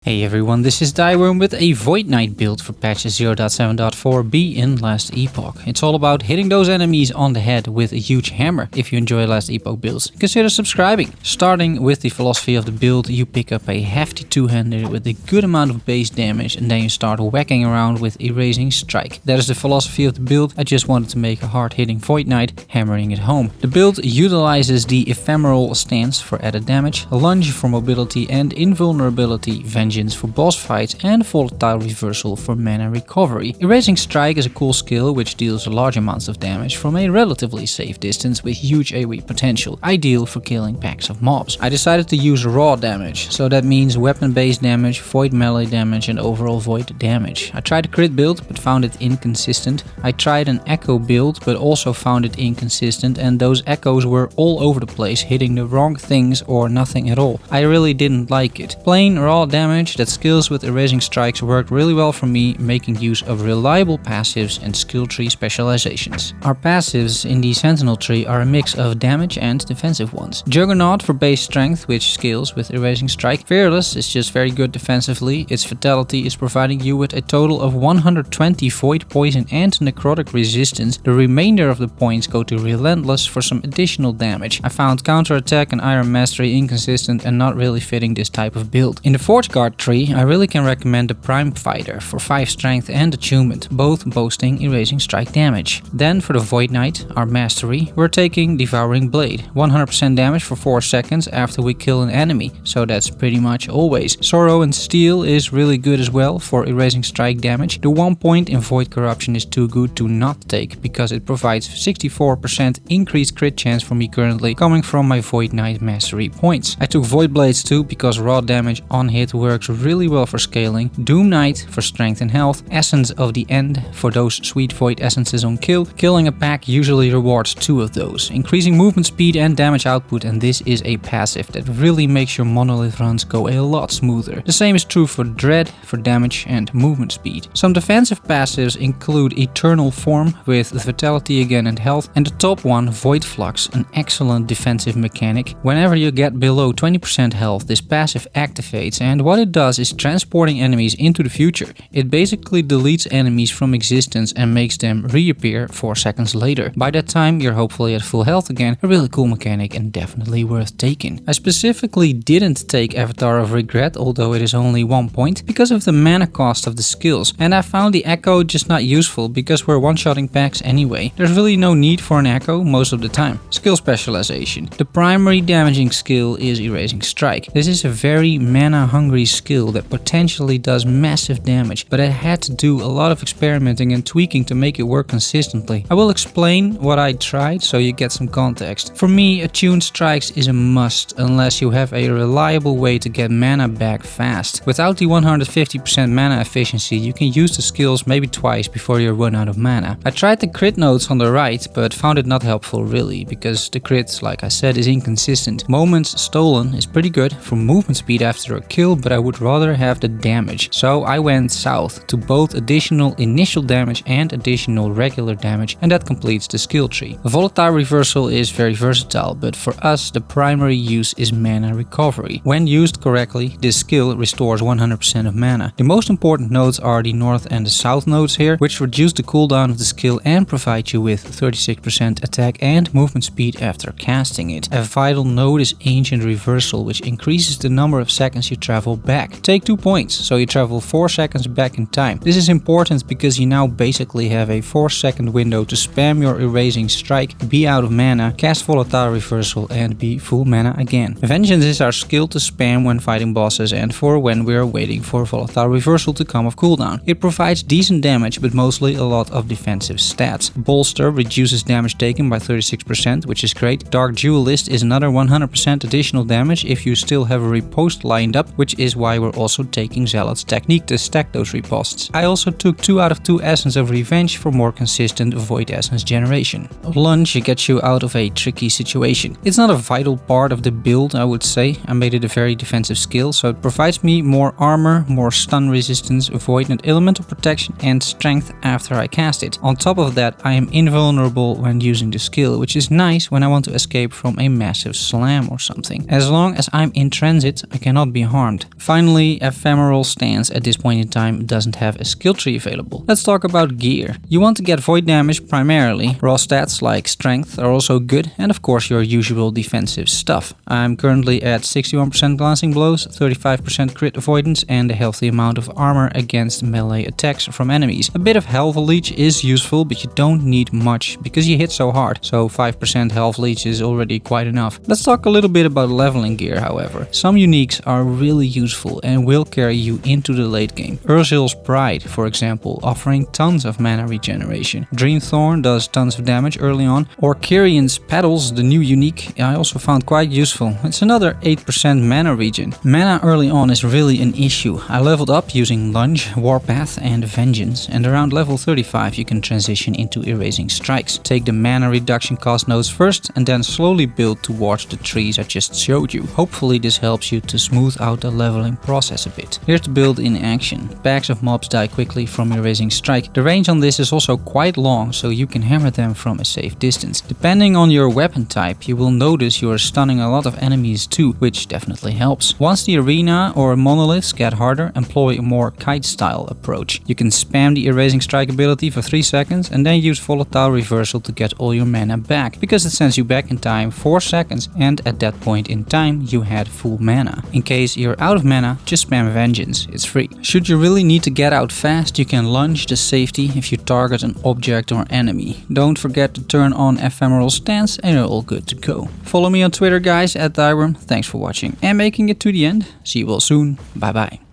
Hey everyone, this is Thyworm with a Void Knight build for patch 0.7.4b in Last Epoch. It's all about hitting those enemies on the head with a huge hammer. If you enjoy Last Epoch builds, consider subscribing. Starting with the philosophy of the build, you pick up a hefty two-hander with a good amount of base damage and then you start whacking around with Erasing Strike. That is the philosophy of the build. I just wanted to make a hard-hitting Void Knight, hammering it home. The build utilizes the Ephemeral Stance for added damage, Lunge for mobility and invulnerability, for boss fights, and Volatile Reversal for mana recovery. Erasing Strike is a cool skill which deals large amounts of damage from a relatively safe distance with huge AoE potential, ideal for killing packs of mobs. I decided to use raw damage, so that means weapon-based damage, void melee damage and overall void damage. I tried a crit build but found it inconsistent. I tried an echo build but also found it inconsistent, and those echoes were all over the place, hitting the wrong things or nothing at all. I really didn't like it. Plain raw damage that skills with Erasing Strikes worked really well for me, making use of reliable passives and skill tree specializations. Our passives in the Sentinel tree are a mix of damage and defensive ones. Juggernaut for base strength, which scales with Erasing Strike. Fearless is just very good defensively. Its fatality is providing you with a total of 120 void, poison and necrotic resistance. The remainder of the points go to Relentless for some additional damage. I found counterattack and Iron Mastery inconsistent and not really fitting this type of build. In the Forge Guard tree, I really can recommend the Prime Fighter for 5 strength and attunement, both boasting Erasing Strike damage. Then for the Void Knight, our mastery, we're taking Devouring Blade, 100% damage for 4 seconds after we kill an enemy, so that's pretty much always. Sorrow and Steel is really good as well for Erasing Strike damage. The 1 point in Void Corruption is too good to not take, because it provides 64% increased crit chance for me currently, coming from my Void Knight mastery points. I took Void Blades too, because raw damage on hit works really well for scaling, Doom Knight for strength and health, Essence of the End for those sweet void essences on kill. Killing a pack usually rewards 2 of those, increasing movement speed and damage output, and this is a passive that really makes your monolith runs go a lot smoother. The same is true for Dread for damage and movement speed. Some defensive passives include Eternal Form with Vitality again and health, and the top one, Void Flux, an excellent defensive mechanic. Whenever you get below 20% health, this passive activates, and what it does is transporting enemies into the future. It basically deletes enemies from existence and makes them reappear 4 seconds later. By that time you're hopefully at full health again. A really cool mechanic and definitely worth taking. I specifically didn't take Avatar of Regret, although it is only 1 point, because of the mana cost of the skills, and I found the echo just not useful because we're one-shotting packs anyway. There's really no need for an echo most of the time. Skill specialization. The primary damaging skill is Erasing Strike. This is a very mana hungry skill that potentially does massive damage, but I had to do a lot of experimenting and tweaking to make it work consistently. I will explain what I tried so you get some context. For me, attuned strikes is a must unless you have a reliable way to get mana back fast. Without the 150% mana efficiency, you can use the skills maybe twice before you run out of mana. I tried the crit notes on the right, but found it not helpful really, because the crit, like I said, is inconsistent. Moments Stolen is pretty good for movement speed after a kill, but I would rather have the damage, so I went south to both additional initial damage and additional regular damage, and that completes the skill tree. Volatile Reversal is very versatile, but for us the primary use is mana recovery. When used correctly, this skill restores 100% of mana. The most important nodes are the north and the south nodes here, which reduce the cooldown of the skill and provide you with 36% attack and movement speed after casting it. A vital node is Ancient Reversal, which increases the number of seconds you travel back. Take 2 points, so you travel 4 seconds back in time. This is important because you now basically have a 4-second window to spam your Erasing Strike, be out of mana, cast Volatile Reversal and be full mana again. Vengeance is our skill to spam when fighting bosses and for when we are waiting for Volatile Reversal to come off cooldown. It provides decent damage but mostly a lot of defensive stats. Bolster reduces damage taken by 36%, which is great. Dark Duelist is another 100% additional damage if you still have a riposte lined up, which is why we're also taking Zealot's technique to stack those riposts. I also took 2 out of 2 Essence of Revenge for more consistent Void Essence generation. Lunge gets you out of a tricky situation. It's not a vital part of the build, I would say. I made it a very defensive skill, so it provides me more armor, more stun resistance, void and elemental protection and strength after I cast it. On top of that, I am invulnerable when using the skill, which is nice when I want to escape from a massive slam or something. As long as I'm in transit, I cannot be harmed. Finally, Ephemeral Stance at this point in time doesn't have a skill tree available. Let's talk about gear. You want to get void damage primarily. Raw stats like strength are also good, and of course your usual defensive stuff. I'm currently at 61% glancing blows, 35% crit avoidance, and a healthy amount of armor against melee attacks from enemies. A bit of health leech is useful, but you don't need much because you hit so hard, so 5% health leech is already quite enough. Let's talk a little bit about leveling gear, however. Some uniques are really useful and will carry you into the late game. Urzil's Pride, for example, offering tons of mana regeneration. Dreamthorn does tons of damage early on. Or Kyrion's Petals, the new unique, I also found quite useful. It's another 8% mana regen. Mana early on is really an issue. I leveled up using Lunge, Warpath and Vengeance, and around level 35 you can transition into Erasing Strikes. Take the mana reduction cost nodes first and then slowly build towards the trees I just showed you. Hopefully this helps you to smooth out the leveling process a bit. Here's the build in action. Packs of mobs die quickly from Erasing Strike. The range on this is also quite long, so you can hammer them from a safe distance. Depending on your weapon type, you will notice you are stunning a lot of enemies too, which definitely helps. Once the arena or monoliths get harder, employ a more kite style approach. You can spam the Erasing Strike ability for 3 seconds and then use Volatile Reversal to get all your mana back, because it sends you back in time 4 seconds, and at that point in time you had full mana. In case you're out of mana, just spam Vengeance, it's free. Should you really need to get out fast, you can Lunge the safety if you target an object or enemy. Don't forget to turn on Ephemeral Stance and you're all good to go. Follow me on Twitter guys at Thyworm. Thanks for watching and making it to the end. See you all soon. Bye bye.